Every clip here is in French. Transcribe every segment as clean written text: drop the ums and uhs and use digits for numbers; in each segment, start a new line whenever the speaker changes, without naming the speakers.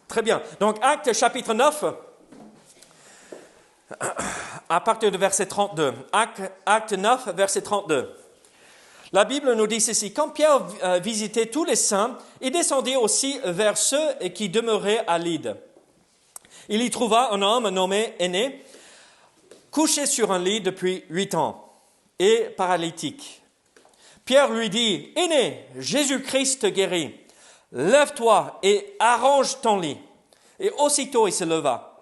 Très bien. Donc, Actes chapitre 9, à partir du verset 32. Acte 9, verset 32. La Bible nous dit ceci. Quand Pierre visitait tous les saints, il descendit aussi vers ceux qui demeuraient à Lyde. Il y trouva un homme nommé Énée, couché sur un lit depuis 8 ans et paralytique. Pierre lui dit, « Énée, Jésus-Christ te guérit. Lève-toi et arrange ton lit. » Et aussitôt il se leva.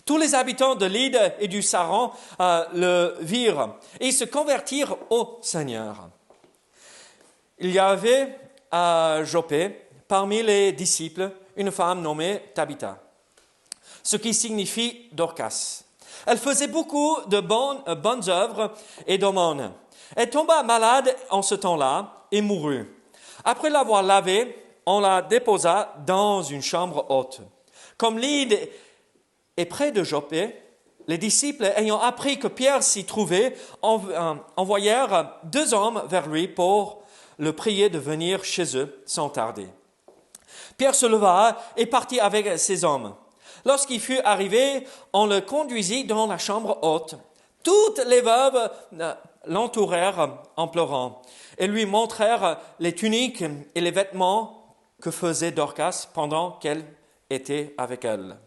Tous les habitants de Lyde et du Saron le virent et se convertirent au Seigneur. Il y avait à Joppé, parmi les disciples, une femme nommée Tabitha, ce qui signifie Dorcas. Elle faisait beaucoup de bonnes œuvres et d'aumônes. Elle tomba malade en ce temps-là et mourut. Après l'avoir lavée, on la déposa dans une chambre haute. Comme Lyde est près de Joppé, les disciples, ayant appris que Pierre s'y trouvait, envoyèrent 2 hommes vers lui pour le prier de venir chez eux sans tarder. Pierre se leva et partit avec ces hommes. Lorsqu'il fut arrivé, on le conduisit dans la chambre haute. Toutes les veuves l'entourèrent en pleurant et lui montrèrent les tuniques et les vêtements que faisait Dorcas pendant qu'elle était avec elle.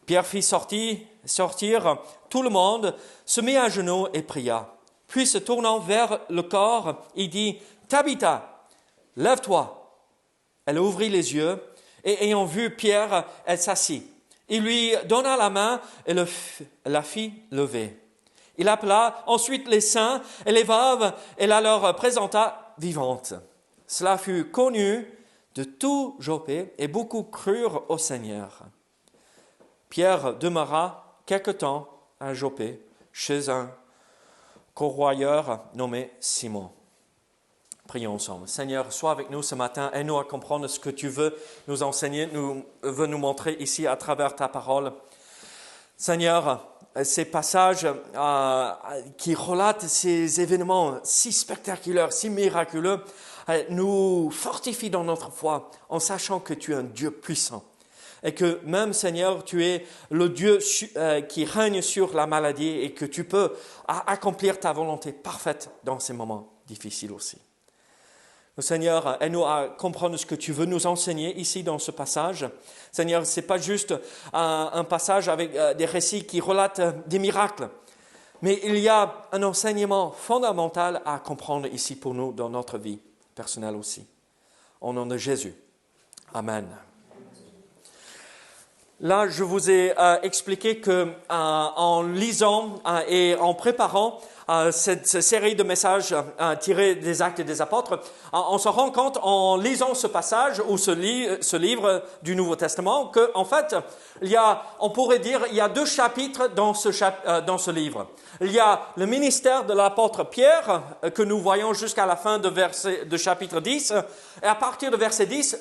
Pierre fit sortir tout le monde, se mit à genoux et pria. Puis se tournant vers le corps, il dit « Tabitha, lève-toi ». Elle ouvrit les yeux et ayant vu Pierre, elle s'assit. Il lui donna la main et la fit lever. Il appela ensuite les saints et les veuves et la leur présenta vivante. Cela fut connu de tout Joppé et beaucoup crurent au Seigneur. Pierre demeura quelque temps à Joppé chez un corroyeur nommé Simon. Prions ensemble. Seigneur, sois avec nous ce matin, aide-nous à comprendre ce que tu veux nous enseigner, veux nous montrer ici à travers ta parole. Seigneur, ces passages qui relatent ces événements si spectaculaires, si miraculeux, nous fortifient dans notre foi en sachant que tu es un Dieu puissant. Et que même, Seigneur, tu es le Dieu qui règne sur la maladie et que tu peux accomplir ta volonté parfaite dans ces moments difficiles aussi. Seigneur, aide-nous à comprendre ce que tu veux nous enseigner ici dans ce passage. Seigneur, ce n'est pas juste un passage avec des récits qui relatent des miracles, mais il y a un enseignement fondamental à comprendre ici pour nous dans notre vie personnelle aussi. Au nom de Jésus. Amen. Là, je vous ai expliqué que en lisant et en préparant cette série de messages tirés des Actes des Apôtres, on se rend compte en lisant ce passage ou ce livre du Nouveau Testament qu'en fait, on pourrait dire, il y a 2 chapitres dans ce livre. Il y a le ministère de l'apôtre Pierre que nous voyons jusqu'à la fin de chapitre 10. Et à partir de verset 10,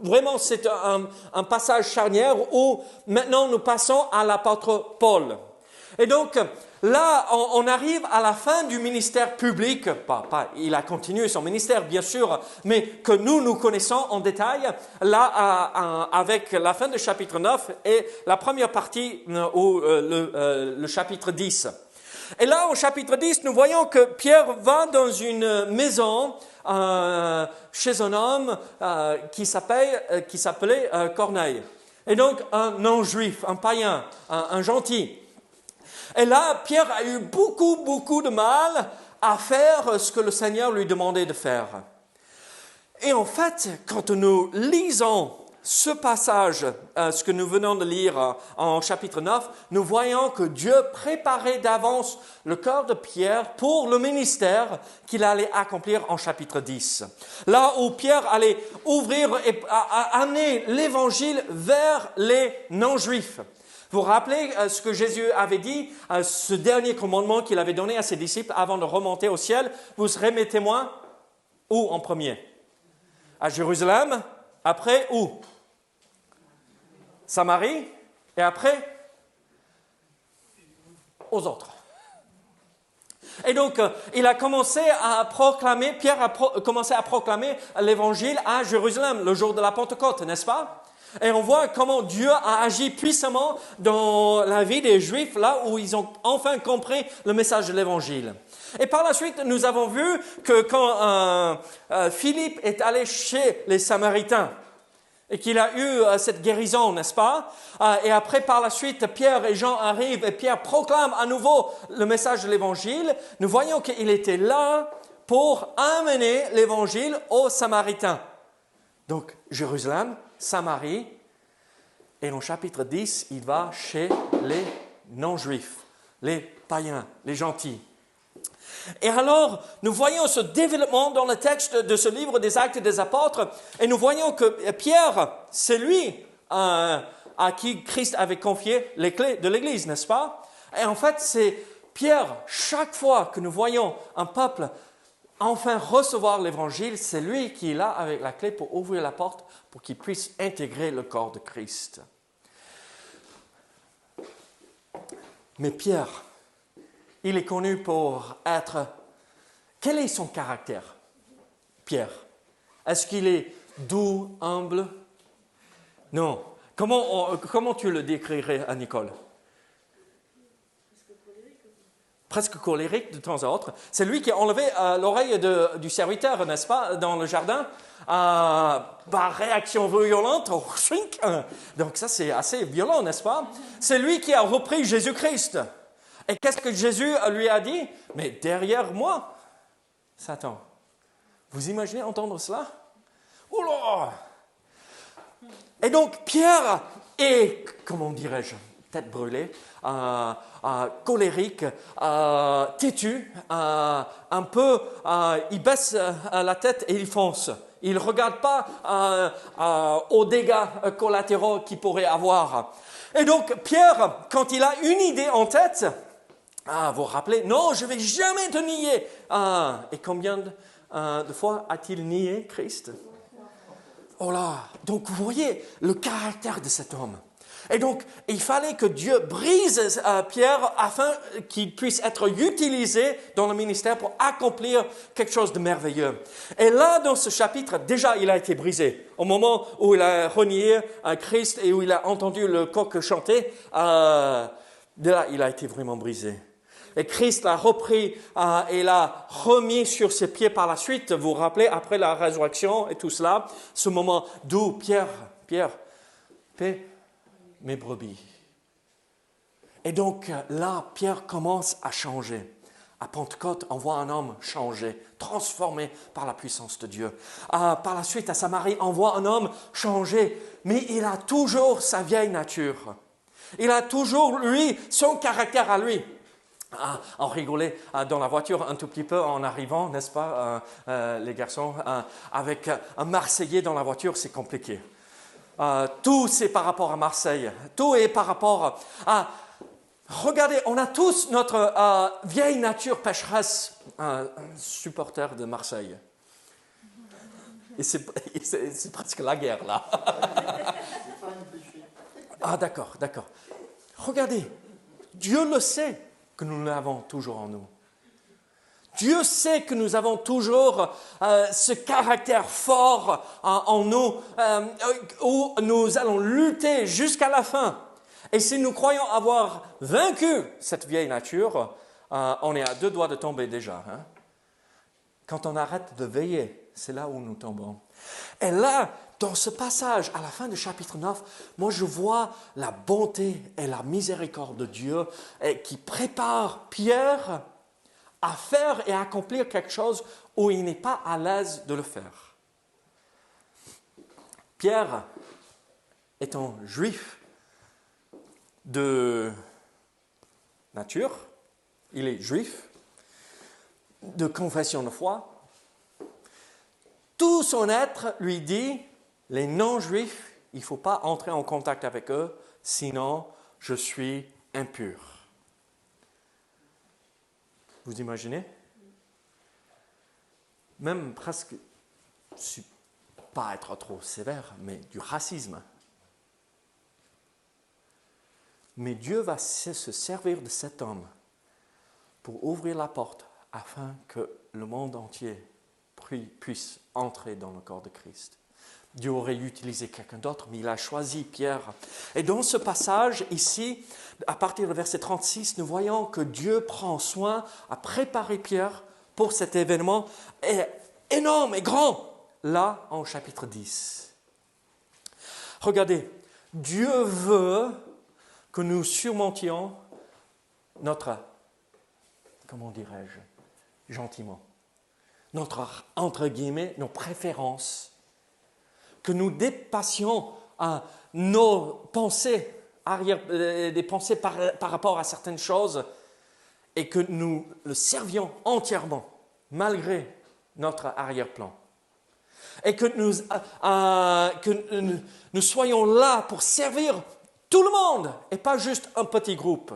vraiment c'est un passage charnière où maintenant nous passons à l'apôtre Paul. Et donc, là, on arrive à la fin du ministère public. Il a continué son ministère, bien sûr, mais que nous connaissons en détail, là, avec la fin du chapitre 9 et la première partie, ou le chapitre 10. Et là, au chapitre 10, nous voyons que Pierre va dans une maison chez un homme qui s'appelait Corneille. Et donc, un non-juif, un païen, un gentil. Et là, Pierre a eu beaucoup de mal à faire ce que le Seigneur lui demandait de faire. Et en fait, quand nous lisons ce passage, ce que nous venons de lire en chapitre 9, nous voyons que Dieu préparait d'avance le cœur de Pierre pour le ministère qu'il allait accomplir en chapitre 10. Là où Pierre allait ouvrir et amener l'évangile vers les non-juifs. Vous vous rappelez ce que Jésus avait dit, ce dernier commandement qu'il avait donné à ses disciples avant de remonter au ciel? Vous serez mes témoins où en premier? À Jérusalem, après où? Samarie, et après aux autres. Et donc, il a commencé à proclamer, Pierre a commencé à proclamer l'évangile à Jérusalem, le jour de la Pentecôte, n'est-ce pas? Et on voit comment Dieu a agi puissamment dans la vie des Juifs, là où ils ont enfin compris le message de l'Évangile. Et par la suite, nous avons vu que quand Philippe est allé chez les Samaritains, et qu'il a eu cette guérison, n'est-ce pas? Et après, par la suite, Pierre et Jean arrivent et Pierre proclame à nouveau le message de l'Évangile. Nous voyons qu'il était là pour amener l'Évangile aux Samaritains. Donc, Jérusalem, Samarie, et en chapitre 10, il va chez les non-juifs, les païens, les gentils. Et alors, nous voyons ce développement dans le texte de ce livre des Actes des Apôtres, et nous voyons que Pierre, c'est lui à qui Christ avait confié les clés de l'Église, n'est-ce pas? Et en fait, c'est Pierre, chaque fois que nous voyons un peuple enfin recevoir l'Évangile, c'est lui qui est là avec la clé pour ouvrir la porte, pour qu'il puisse intégrer le corps de Christ. Mais Pierre, il est connu pour être... Quel est son caractère, Pierre? Est-ce qu'il est doux, humble? Non. Comment tu le décrirais à Nicole? Presque colérique de temps à autre. C'est lui qui a enlevé l'oreille du serviteur, n'est-ce pas, dans le jardin, par réaction violente. Donc ça, c'est assez violent, n'est-ce pas? C'est lui qui a repris Jésus-Christ. Et qu'est-ce que Jésus lui a dit? Mais derrière moi, Satan. Vous imaginez entendre cela? Oula! Et donc Pierre est, comment dirais-je, tête brûlée, colérique, têtu, un peu, il baisse la tête et il fonce. Il ne regarde pas aux dégâts collatéraux qu'il pourrait avoir. Et donc Pierre, quand il a une idée en tête, vous vous rappelez, non, je ne vais jamais te nier. Et combien de fois a-t-il nié Christ? Oh là, donc vous voyez le caractère de cet homme. Et donc, il fallait que Dieu brise Pierre afin qu'il puisse être utilisé dans le ministère pour accomplir quelque chose de merveilleux. Et là, dans ce chapitre, déjà, il a été brisé. Au moment où il a renié Christ et où il a entendu le coq chanter, là, il a été vraiment brisé. Et Christ l'a repris et l'a remis sur ses pieds par la suite. Vous vous rappelez, après la résurrection et tout cela, ce moment d'où Pierre, paie mes brebis. Et donc là, Pierre commence à changer. À Pentecôte, on voit un homme changé, transformé par la puissance de Dieu. Par la suite, à Samarie, on voit un homme changé, mais il a toujours sa vieille nature. Il a toujours, lui, son caractère à lui. On rigolait dans la voiture un tout petit peu en arrivant, n'est-ce pas, les garçons, avec un Marseillais dans la voiture, c'est compliqué. Tout c'est par rapport à Marseille, tout est par rapport à... Regardez, on a tous notre vieille nature pécheresse, supporter de Marseille. Et c'est presque la guerre, là. D'accord. Regardez, Dieu le sait que nous l'avons toujours en nous. Dieu sait que nous avons toujours ce caractère fort en nous, où nous allons lutter jusqu'à la fin. Et si nous croyons avoir vaincu cette vieille nature, on est à 2 doigts de tomber déjà. Hein? Quand on arrête de veiller, c'est là où nous tombons. Et là, dans ce passage, à la fin du chapitre 9, moi je vois la bonté et la miséricorde de Dieu qui prépare Pierre à faire et à accomplir quelque chose où il n'est pas à l'aise de le faire. Pierre, étant juif de nature, il est juif, de confession de foi, tout son être lui dit, les non-juifs, il ne faut pas entrer en contact avec eux, sinon je suis impur. Vous imaginez? Même presque, pas être trop sévère, mais du racisme. Mais Dieu va se servir de cet homme pour ouvrir la porte afin que le monde entier puisse entrer dans le corps de Christ. Dieu aurait utilisé quelqu'un d'autre, mais il a choisi Pierre. Et dans ce passage ici, à partir du verset 36, nous voyons que Dieu prend soin à préparer Pierre pour cet événement énorme et grand, là en chapitre 10. Regardez, Dieu veut que nous surmontions notre, comment dirais-je, gentiment, notre, entre guillemets, nos préférences, que nous dépassions nos pensées, des pensées par rapport à certaines choses, et que nous le servions entièrement, malgré notre arrière-plan. Et que nous soyons là pour servir tout le monde, et pas juste un petit groupe.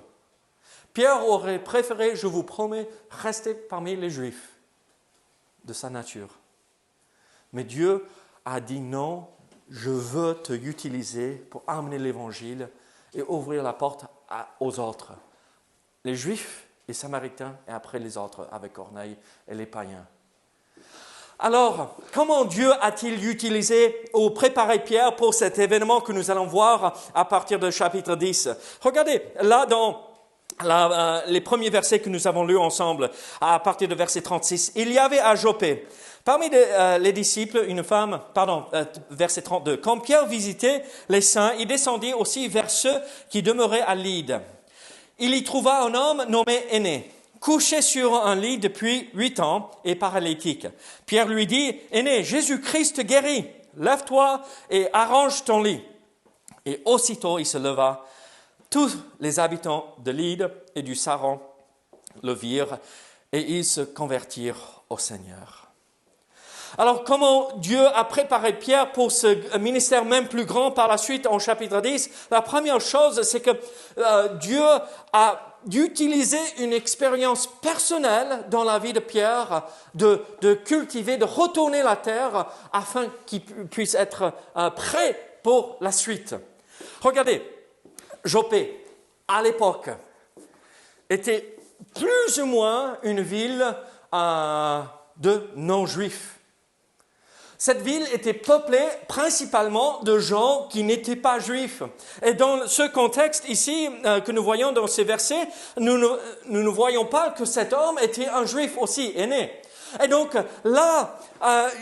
Pierre aurait préféré, je vous promets, rester parmi les Juifs de sa nature. Mais Dieu a dit non, je veux te utiliser pour amener l'Évangile et ouvrir la porte aux autres. Les Juifs, les Samaritains et après les autres avec Corneille et les païens. Alors, comment Dieu a-t-il utilisé ou préparé Pierre pour cet événement que nous allons voir à partir du chapitre 10? Regardez, là dans les premiers versets que nous avons lus ensemble, à partir du verset 36, il y avait à Joppé, parmi les disciples, une femme, verset 32, quand Pierre visitait les saints, il descendit aussi vers ceux qui demeuraient à Lyde. Il y trouva un homme nommé Aîné, couché sur un lit depuis 8 ans et paralytique. Pierre lui dit, Aîné, Jésus-Christ guérit, lève-toi et arrange ton lit. Et aussitôt il se leva. Tous les habitants de Lyde et du Saron le virent et ils se convertirent au Seigneur. Alors, comment Dieu a préparé Pierre pour ce ministère même plus grand par la suite en chapitre 10? La première chose, c'est que Dieu a d'utiliser une expérience personnelle dans la vie de Pierre, de cultiver, de retourner la terre afin qu'il puisse être prêt pour la suite. Regardez, Joppé, à l'époque, était plus ou moins une ville de non-juifs. Cette ville était peuplée principalement de gens qui n'étaient pas juifs. Et dans ce contexte ici que nous voyons dans ces versets, nous ne voyons pas que cet homme était un juif aussi Aîné. Et donc là,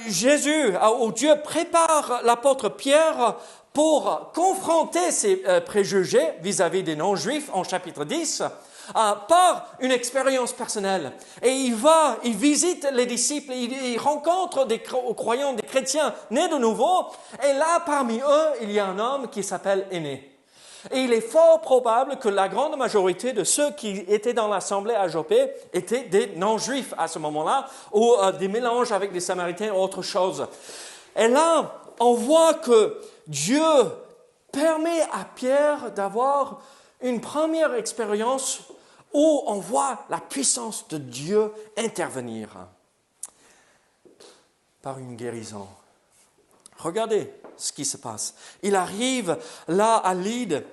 Jésus, ou Dieu prépare l'apôtre Pierre pour confronter ses préjugés vis-à-vis des non-juifs en chapitre 10, par une expérience personnelle. Et il visite les disciples, il rencontre des croyants, des chrétiens nés de nouveau, et là, parmi eux, il y a un homme qui s'appelle Aîné. Et il est fort probable que la grande majorité de ceux qui étaient dans l'assemblée à Joppé étaient des non-juifs à ce moment-là, ou des mélanges avec des Samaritains ou autre chose. Et là, on voit que Dieu permet à Pierre d'avoir une première expérience où on voit la puissance de Dieu intervenir par une guérison. Regardez ce qui se passe. Il arrive là à Lyde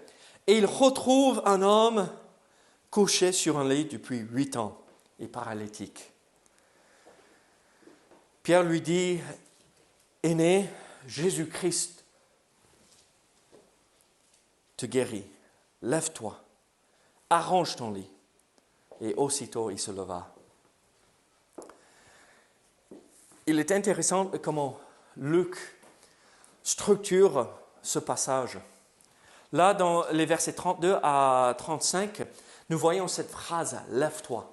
et il retrouve un homme couché sur un lit depuis 8 ans et paralytique. Pierre lui dit, Aîné, Jésus-Christ te guérit, lève-toi, arrange ton lit. Et aussitôt, il se leva. Il est intéressant comment Luc structure ce passage. Là, dans les versets 32 à 35, nous voyons cette phrase « lève-toi ».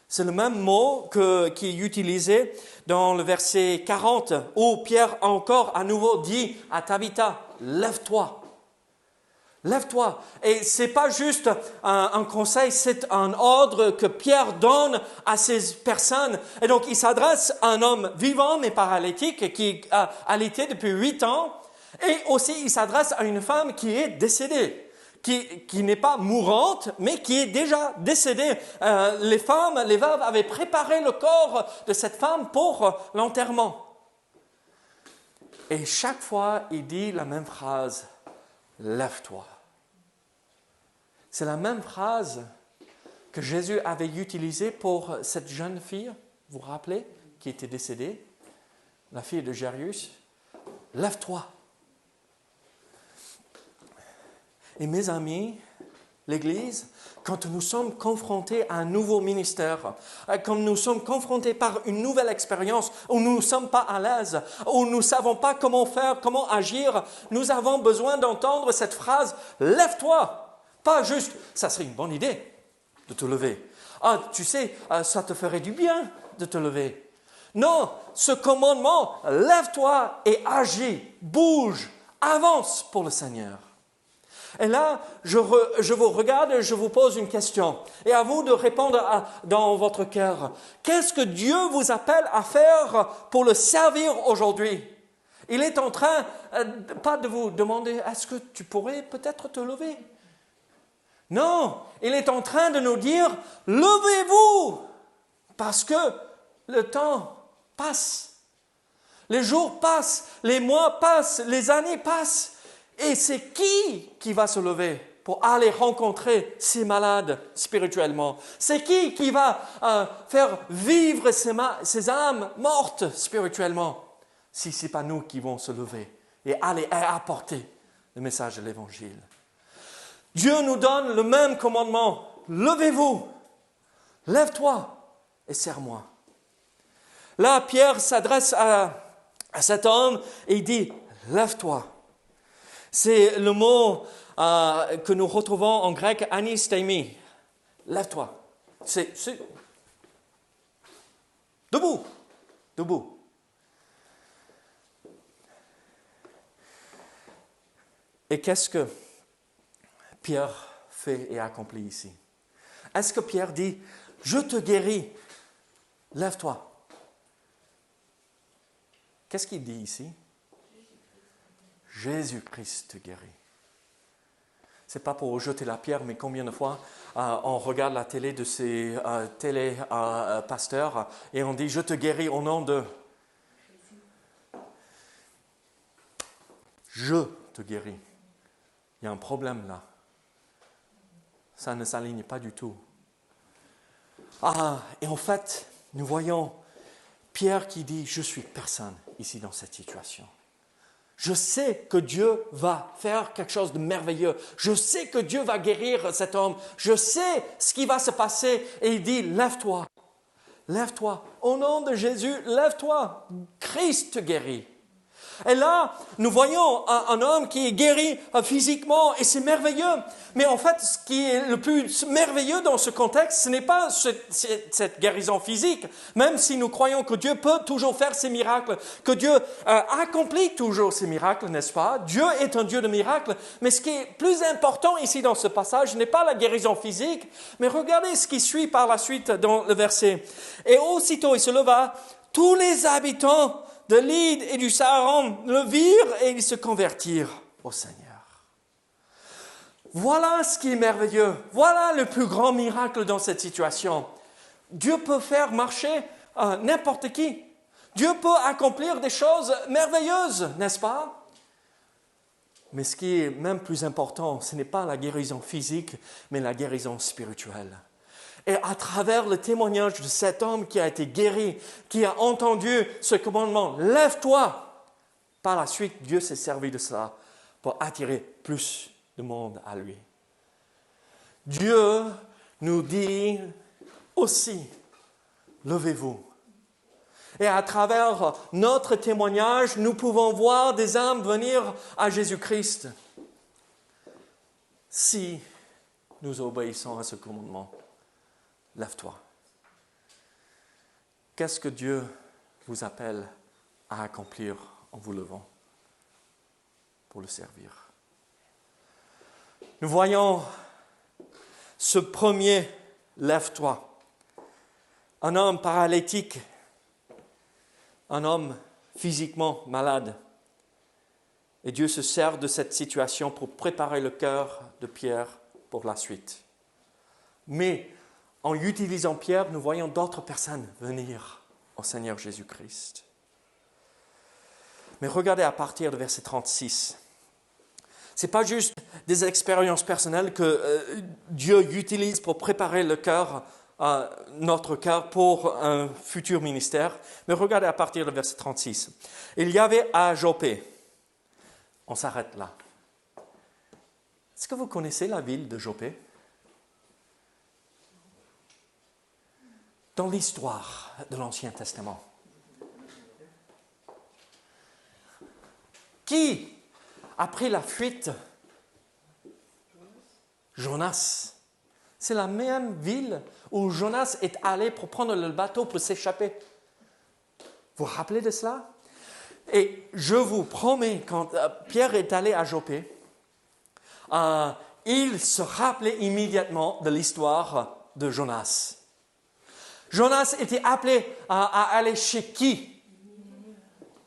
C'est le même mot qui est utilisé dans le verset 40, où Pierre encore à nouveau dit à Tabitha « lève-toi ». Lève-toi. Et ce n'est pas juste un conseil, c'est un ordre que Pierre donne à ces personnes. Et donc, il s'adresse à un homme vivant mais paralytique qui a allaité depuis 8 ans. Et aussi, il s'adresse à une femme qui est décédée, qui n'est pas mourante, mais qui est déjà décédée. Les veuves avaient préparé le corps de cette femme pour l'enterrement. Et chaque fois, il dit la même phrase, « Lève-toi ». C'est la même phrase que Jésus avait utilisée pour cette jeune fille, vous vous rappelez, qui était décédée, la fille de Jairus. lève-toi. Et mes amis, l'Église, quand nous sommes confrontés à un nouveau ministère, quand nous sommes confrontés par une nouvelle expérience où nous ne sommes pas à l'aise, où nous ne savons pas comment faire, comment agir, nous avons besoin d'entendre cette phrase « Lève-toi ». Pas juste « ça serait une bonne idée de te lever ». Ah, tu sais, ça te ferait du bien de te lever. Non, ce commandement « Lève-toi et agis, bouge, avance pour le Seigneur ». Et là, je vous regarde et je vous pose une question. Et à vous de répondre dans votre cœur. Qu'est-ce que Dieu vous appelle à faire pour le servir aujourd'hui? Il est en train, pas de vous demander, est-ce que tu pourrais peut-être te lever? Non, il est en train de nous dire, levez-vous, parce que le temps passe. Les jours passent, les mois passent, les années passent. Et c'est qui va se lever pour aller rencontrer ces malades spirituellement? C'est qui va faire vivre ces âmes mortes spirituellement? Si ce n'est pas nous qui vont se lever et aller apporter le message de l'Évangile. Dieu nous donne le même commandement. Levez-vous, lève-toi et sers-moi. Là, Pierre s'adresse à cet homme et il dit, lève-toi. C'est le mot que nous retrouvons en grec, anistemi. Lève-toi. C'est debout. Debout. Et qu'est-ce que Pierre fait et accomplit ici? Est-ce que Pierre dit, je te guéris, lève-toi? Qu'est-ce qu'il dit ici? Jésus-Christ te guérit. Ce n'est pas pour jeter la pierre, mais combien de fois on regarde la télé de ces télé-pasteurs et on dit « Je te guéris au nom de... » Je te guéris. Il y a un problème là. Ça ne s'aligne pas du tout. Et en fait, nous voyons Pierre qui dit « Je suis personne ici dans cette situation. » Je sais que Dieu va faire quelque chose de merveilleux. Je sais que Dieu va guérir cet homme. Je sais ce qui va se passer. Et il dit, lève-toi. Lève-toi. Au nom de Jésus, lève-toi. Christ te guérit. Et là, nous voyons un homme qui est guéri physiquement et c'est merveilleux. Mais en fait, ce qui est le plus merveilleux dans ce contexte, ce n'est pas cette guérison physique, même si nous croyons que Dieu peut toujours faire ses miracles, que Dieu accomplit toujours ses miracles, n'est-ce pas? Dieu est un Dieu de miracles. Mais ce qui est plus important ici dans ce passage n'est pas la guérison physique, mais regardez ce qui suit par la suite dans le verset. Et aussitôt il se leva, tous les habitants de Lyde et du Saron le virent et ils se convertirent au Seigneur. Voilà ce qui est merveilleux. Voilà le plus grand miracle dans cette situation. Dieu peut faire marcher n'importe qui. Dieu peut accomplir des choses merveilleuses, n'est-ce pas? Mais ce qui est même plus important, ce n'est pas la guérison physique, mais la guérison spirituelle. Et à travers le témoignage de cet homme qui a été guéri, qui a entendu ce commandement, lève-toi. Par la suite, Dieu s'est servi de cela pour attirer plus de monde à lui. Dieu nous dit aussi, levez-vous. Et à travers notre témoignage, nous pouvons voir des âmes venir à Jésus-Christ si nous obéissons à ce commandement. Lève-toi. Qu'est-ce que Dieu vous appelle à accomplir en vous levant pour le servir? Nous voyons ce premier « lève-toi ». Un homme paralytique, un homme physiquement malade. Et Dieu se sert de cette situation pour préparer le cœur de Pierre pour la suite. Mais en utilisant Pierre, nous voyons d'autres personnes venir au Seigneur Jésus-Christ. Mais regardez à partir de verset 36. Ce n'est pas juste des expériences personnelles que Dieu utilise pour préparer le cœur, notre cœur pour un futur ministère. Mais regardez à partir de verset 36. Il y avait à Jopé On s'arrête là. Est-ce que vous connaissez la ville de Joppé? Dans l'histoire de l'Ancien Testament, qui a pris la fuite? Jonas. C'est la même ville où Jonas est allé pour prendre le bateau pour s'échapper. Vous vous rappelez de cela? Et je vous promets, quand Pierre est allé à Joppé, il se rappelait immédiatement de l'histoire de Jonas. Jonas était appelé à aller chez qui?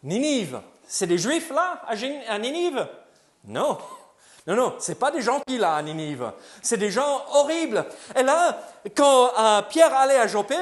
Ninive. C'est des Juifs là, à Ninive? Non. Non, ce n'est pas des gentils là à Ninive. C'est des gens horribles. Et là, quand Pierre allait à Joppé,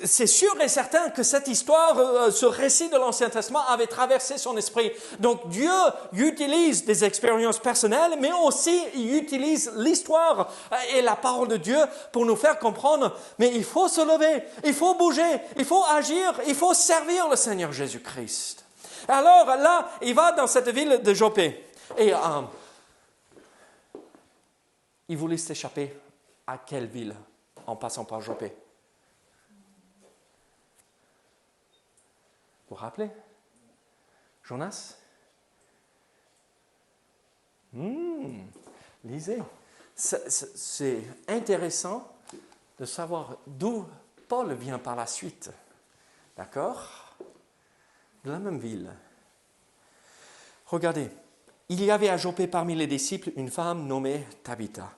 c'est sûr et certain que cette histoire, ce récit de l'Ancien Testament avait traversé son esprit. Donc Dieu utilise des expériences personnelles, mais aussi il utilise l'histoire et la parole de Dieu pour nous faire comprendre, mais il faut se lever, il faut bouger, il faut agir, il faut servir le Seigneur Jésus-Christ. Alors là, il va dans cette ville de Joppé. Et il voulait s'échapper à quelle ville en passant par Joppé? Vous vous rappelez? Jonas? Lisez. C'est intéressant de savoir d'où Paul vient par la suite. D'accord? De la même ville. Regardez. Il y avait à Joppé parmi les disciples une femme nommée Tabitha.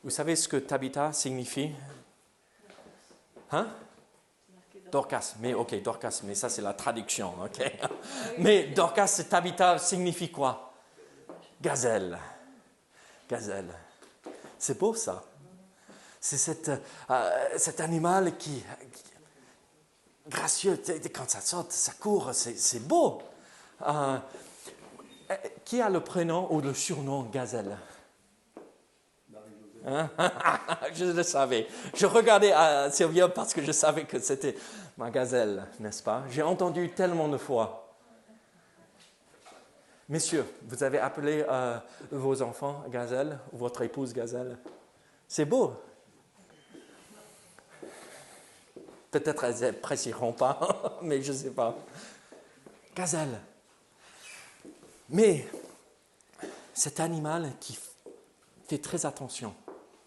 Vous savez ce que Tabitha signifie? Hein? Dorcas. Mais ok, Dorcas, mais ça c'est la traduction, ok? Mais Dorcas, Tabitha signifie quoi? Gazelle. Gazelle. C'est beau ça. C'est cet animal qui gracieux, quand ça saute, ça court, c'est beau. Qui a le prénom ou le surnom Gazelle? Hein? Je le savais. Je regardais à Sylvia parce que je savais que c'était ma gazelle, n'est-ce pas? J'ai entendu tellement de fois. Messieurs, vous avez appelé vos enfants Gazelle, votre épouse Gazelle? C'est beau. Peut-être elles n'apprécieront pas, mais je ne sais pas. Gazelle. Mais cet animal qui fait très attention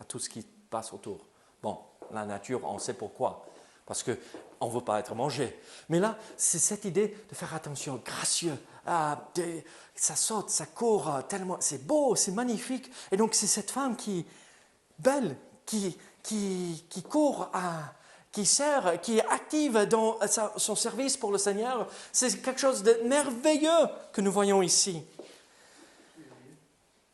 à tout ce qui passe autour. Bon, la nature, on sait pourquoi. Parce qu'on ne veut pas être mangé. Mais là, c'est cette idée de faire attention, gracieux. Ça saute, ça court, tellement, c'est beau, c'est magnifique. Et donc, c'est cette femme qui, belle, qui court, qui sert, qui est active dans son service pour le Seigneur. C'est quelque chose de merveilleux que nous voyons ici.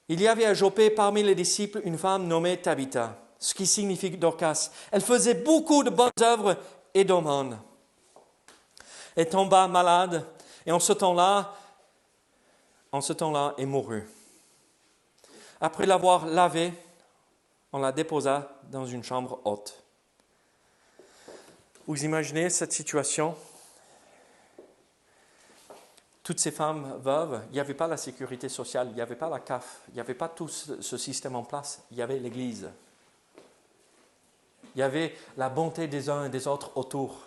Il y avait à Joppé parmi les disciples une femme nommée Tabitha, ce qui signifie Dorcas. Elle faisait beaucoup de bonnes œuvres et d'aumônes. Elle tomba malade et en ce temps-là, elle mourut. Après l'avoir lavée, on la déposa dans une chambre haute. Vous imaginez cette situation? Toutes ces femmes veuves, il n'y avait pas la sécurité sociale, il n'y avait pas la CAF, il n'y avait pas tout ce système en place, il y avait l'Église. Il y avait la bonté des uns et des autres autour.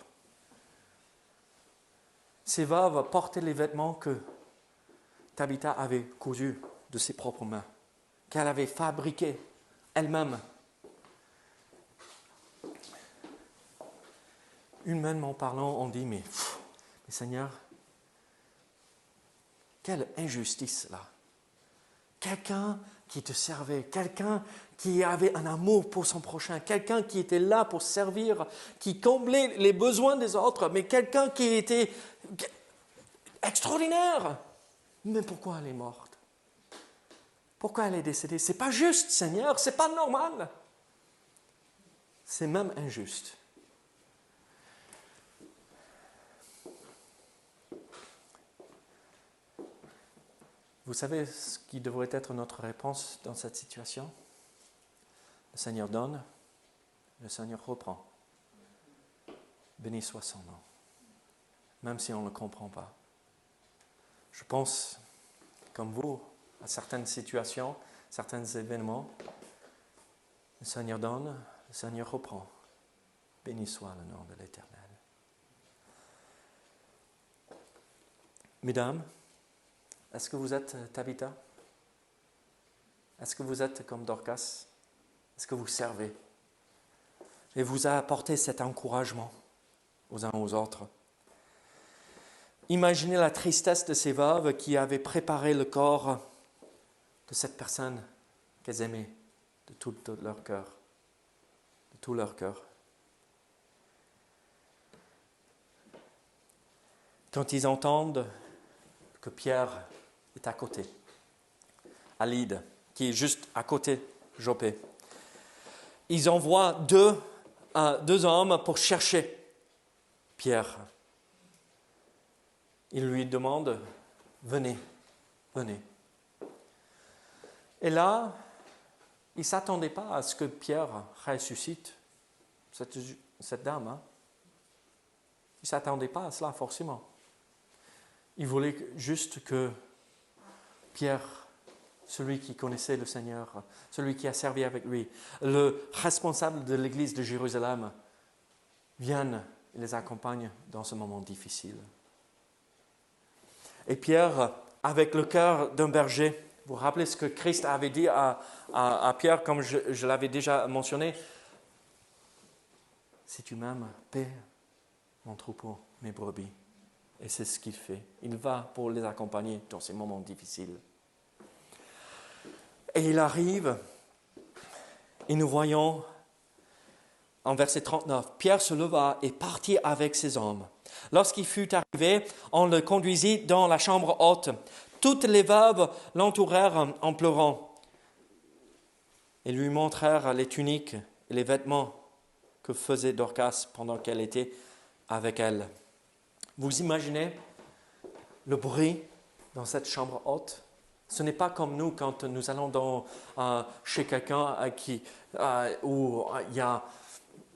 Ces veuves portaient les vêtements que Tabitha avait cousus de ses propres mains, qu'elle avait fabriqués elle-même. Humainement parlant, on dit, mais Seigneur, quelle injustice là! Quelqu'un qui te servait, quelqu'un qui avait un amour pour son prochain, quelqu'un qui était là pour servir, qui comblait les besoins des autres, mais quelqu'un qui était extraordinaire. Mais pourquoi elle est morte? Pourquoi elle est décédée? C'est pas juste, Seigneur, c'est pas normal. C'est même injuste. Vous savez ce qui devrait être notre réponse dans cette situation? Le Seigneur donne, le Seigneur reprend. Béni soit son nom, même si on ne le comprend pas. Je pense comme vous, à certaines situations, certains événements. Le Seigneur donne, le Seigneur reprend. Béni soit le nom de l'Éternel. Mesdames, est-ce que vous êtes Tabitha? Est-ce que vous êtes comme Dorcas? Est-ce que vous servez? Et vous apportez cet encouragement aux uns aux autres. Imaginez la tristesse de ces veuves qui avaient préparé le corps de cette personne qu'elles aimaient de tout leur cœur. De tout leur cœur. Quand ils entendent que Pierre est à côté, à Lyde, qui est juste à côté de Joppé, ils envoient deux hommes pour chercher Pierre. Ils lui demandent, venez, venez. Et là, ils ne s'attendaient pas à ce que Pierre ressuscite cette dame. Hein? Ils ne s'attendaient pas à cela forcément. Ils voulaient juste que Pierre, celui qui connaissait le Seigneur, celui qui a servi avec lui, le responsable de l'église de Jérusalem, vienne et les accompagne dans ce moment difficile. Et Pierre, avec le cœur d'un berger, vous vous rappelez ce que Christ avait dit à Pierre, comme je l'avais déjà mentionné, « Si tu m'aimes, paie mon troupeau, mes brebis. » Et c'est ce qu'il fait. Il va pour les accompagner dans ces moments difficiles. Et il arrive, et nous voyons en verset 39, Pierre se leva et partit avec ses hommes. Lorsqu'il fut arrivé, on le conduisit dans la chambre haute. Toutes les veuves l'entourèrent en pleurant et lui montrèrent les tuniques et les vêtements que faisait Dorcas pendant qu'elle était avec elle. Vous imaginez le bruit dans cette chambre haute? Ce n'est pas comme nous quand nous allons chez quelqu'un où il y a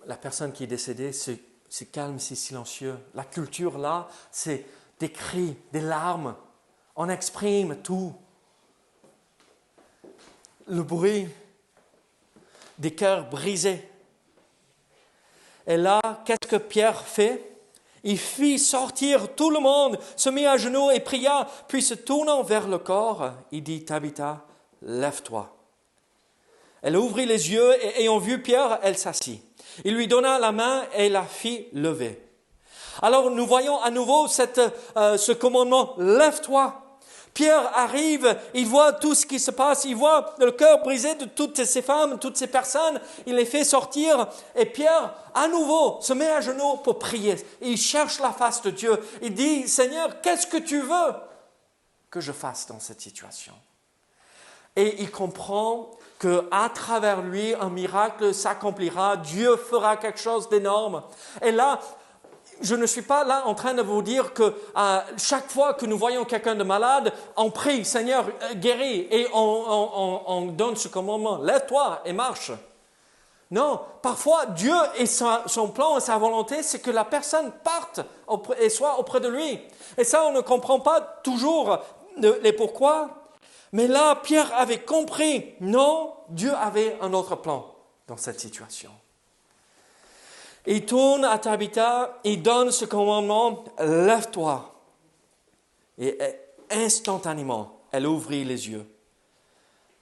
la personne qui est décédée, c'est calme, c'est silencieux. La culture là, c'est des cris, des larmes. On exprime tout. Le bruit des cœurs brisés. Et là, qu'est-ce que Pierre fait? Il fit sortir tout le monde, se mit à genoux et pria, puis se tournant vers le corps, il dit, Tabitha, lève-toi. Elle ouvrit les yeux et ayant vu Pierre, elle s'assit. Il lui donna la main et la fit lever. Alors nous voyons à nouveau ce commandement, lève-toi. Pierre arrive, il voit tout ce qui se passe, il voit le cœur brisé de toutes ces femmes, toutes ces personnes, il les fait sortir et Pierre, à nouveau, se met à genoux pour prier. Il cherche la face de Dieu. Il dit, Seigneur, qu'est-ce que tu veux que je fasse dans cette situation? Et il comprend qu'à travers lui, un miracle s'accomplira, Dieu fera quelque chose d'énorme. Et là, je ne suis pas là en train de vous dire que chaque fois que nous voyons quelqu'un de malade, on prie, Seigneur, guéris, et on donne ce commandement, lève-toi et marche. Non, parfois Dieu et son plan et sa volonté, c'est que la personne parte et soit auprès de lui. Et ça, on ne comprend pas toujours les pourquoi. Mais là, Pierre avait compris, non, Dieu avait un autre plan dans cette situation. Il tourne à Tabitha, il donne ce commandement, lève-toi. Et instantanément, elle ouvrit les yeux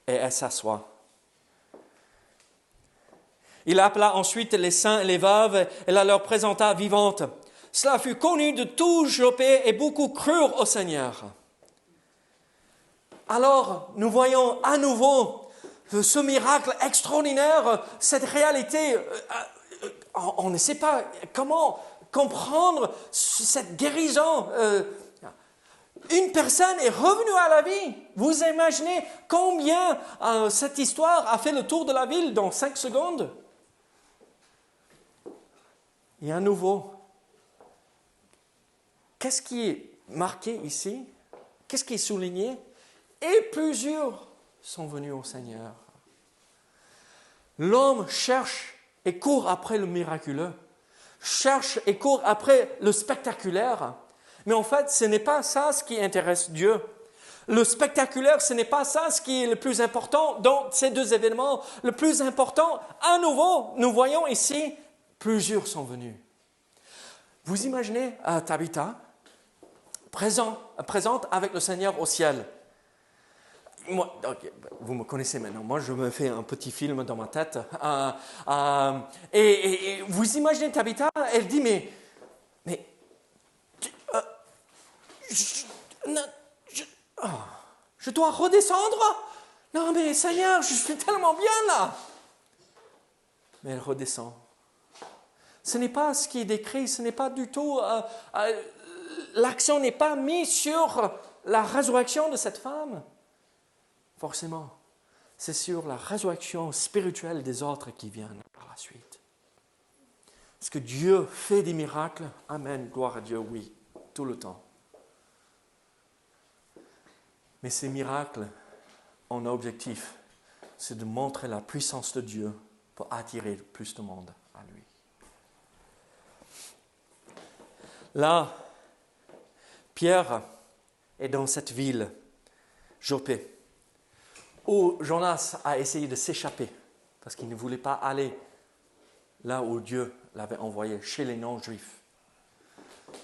et elle s'assoit. Il appela ensuite les saints et les veuves et la leur présenta vivante. Cela fut connu de tout Joppé et beaucoup crurent au Seigneur. Alors, nous voyons à nouveau ce miracle extraordinaire, cette réalité. On ne sait pas comment comprendre cette guérison. Une personne est revenue à la vie. Vous imaginez combien cette histoire a fait le tour de la ville dans 5 secondes? Et à nouveau, qu'est-ce qui est marqué ici? Qu'est-ce qui est souligné? Et plusieurs sont venus au Seigneur. L'homme cherche et court après le miraculeux, cherche et court après le spectaculaire. Mais en fait, ce n'est pas ça ce qui intéresse Dieu. Le spectaculaire, ce n'est pas ça ce qui est le plus important dans ces deux événements. Le plus important, à nouveau, nous voyons ici, plusieurs sont venus. Vous imaginez Tabitha, présente avec le Seigneur au ciel. Moi, okay, vous me connaissez maintenant, moi je me fais un petit film dans ma tête. Et vous imaginez Tabitha, elle dit, mais je dois redescendre? Non mais Seigneur, je suis tellement bien là. Mais elle redescend. Ce n'est pas ce qui est décrit, ce n'est pas du tout, l'accent n'est pas mis sur la résurrection de cette femme. Forcément, c'est sur la résurrection spirituelle des autres qui viennent par la suite. Est-ce que Dieu fait des miracles? Amen, gloire à Dieu, oui, tout le temps. Mais ces miracles ont un objectif, c'est de montrer la puissance de Dieu pour attirer plus de monde à lui. Là, Pierre est dans cette ville, Joppé, où Jonas a essayé de s'échapper parce qu'il ne voulait pas aller là où Dieu l'avait envoyé, chez les non-juifs.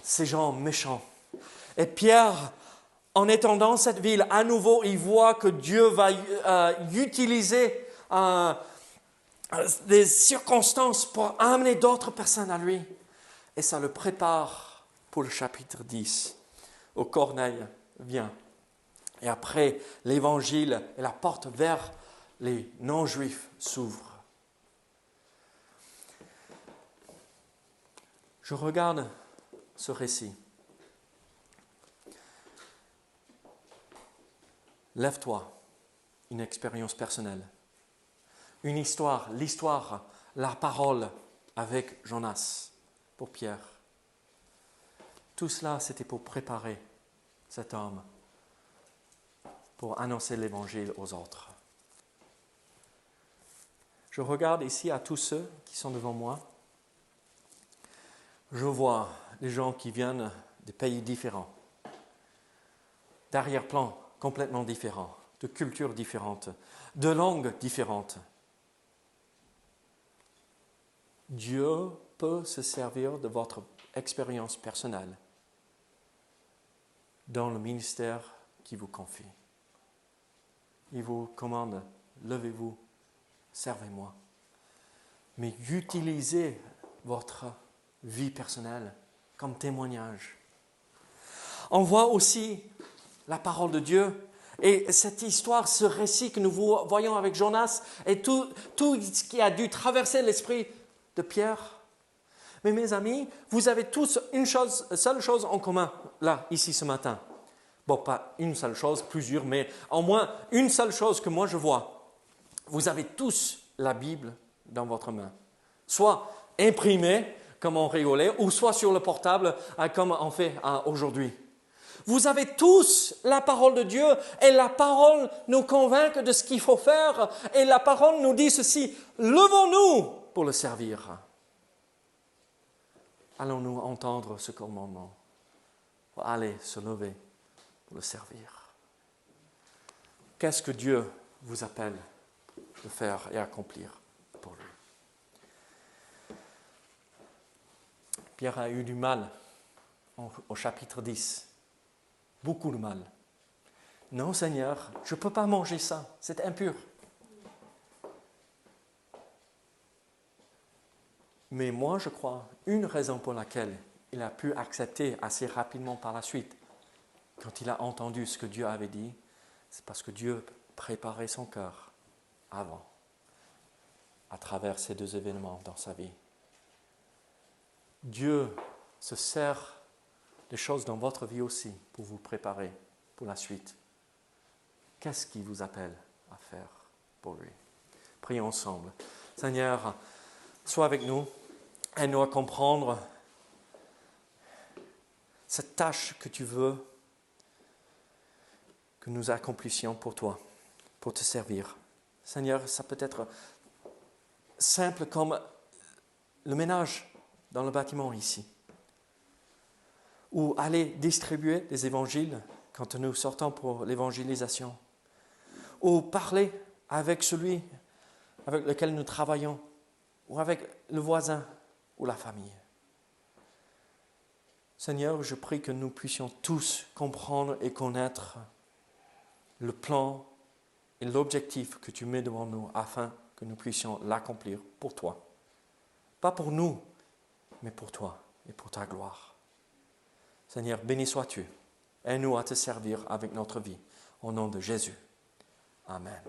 Ces gens méchants. Et Pierre, en étant dans cette ville, à nouveau, il voit que Dieu va utiliser des circonstances pour amener d'autres personnes à lui. Et ça le prépare pour le chapitre 10, où Corneille vient. Et après, l'évangile et la porte vers les non-juifs s'ouvre. Je regarde ce récit. Lève-toi, une expérience personnelle. Une histoire, l'histoire, la parole avec Jonas pour Pierre. Tout cela, c'était pour préparer cet homme pour annoncer l'évangile aux autres. Je regarde ici à tous ceux qui sont devant moi. Je vois des gens qui viennent de pays différents, d'arrière-plans complètement différents, de cultures différentes, de langues différentes. Dieu peut se servir de votre expérience personnelle dans le ministère qu'il vous confie. Il vous commande, levez-vous, servez-moi. Mais utilisez votre vie personnelle comme témoignage. On voit aussi la parole de Dieu et cette histoire, ce récit que nous voyons avec Jonas et tout ce qui a dû traverser l'esprit de Pierre. Mais mes amis, vous avez tous seule chose en commun, là, ici, ce matin. Bon, pas une seule chose, plusieurs, mais au moins une seule chose que moi je vois. Vous avez tous la Bible dans votre main. Soit imprimée, comme on rigolait, ou soit sur le portable, comme on fait aujourd'hui. Vous avez tous la parole de Dieu et la parole nous convainc de ce qu'il faut faire et la parole nous dit ceci, levons-nous pour le servir. Allons-nous entendre ce commandement pour aller se lever pour le servir? Qu'est-ce que Dieu vous appelle de faire et accomplir pour lui? Pierre a eu du mal au chapitre 10. Beaucoup de mal. Non, Seigneur, je ne peux pas manger ça, c'est impur. Mais moi, je crois, une raison pour laquelle il a pu accepter assez rapidement par la suite, quand il a entendu ce que Dieu avait dit, c'est parce que Dieu préparait son cœur avant, à travers ces deux événements dans sa vie. Dieu se sert des choses dans votre vie aussi pour vous préparer pour la suite. Qu'est-ce qu'il vous appelle à faire pour lui? Prions ensemble. Seigneur, sois avec nous, aide-nous à comprendre cette tâche que tu veux que nous accomplissions pour toi, pour te servir. Seigneur, ça peut être simple comme le ménage dans le bâtiment ici, ou aller distribuer des évangiles quand nous sortons pour l'évangélisation, ou parler avec celui avec lequel nous travaillons, ou avec le voisin ou la famille. Seigneur, je prie que nous puissions tous comprendre et connaître le plan et l'objectif que tu mets devant nous afin que nous puissions l'accomplir pour toi. Pas pour nous, mais pour toi et pour ta gloire. Seigneur, béni sois-tu. Aide-nous à te servir avec notre vie. Au nom de Jésus. Amen.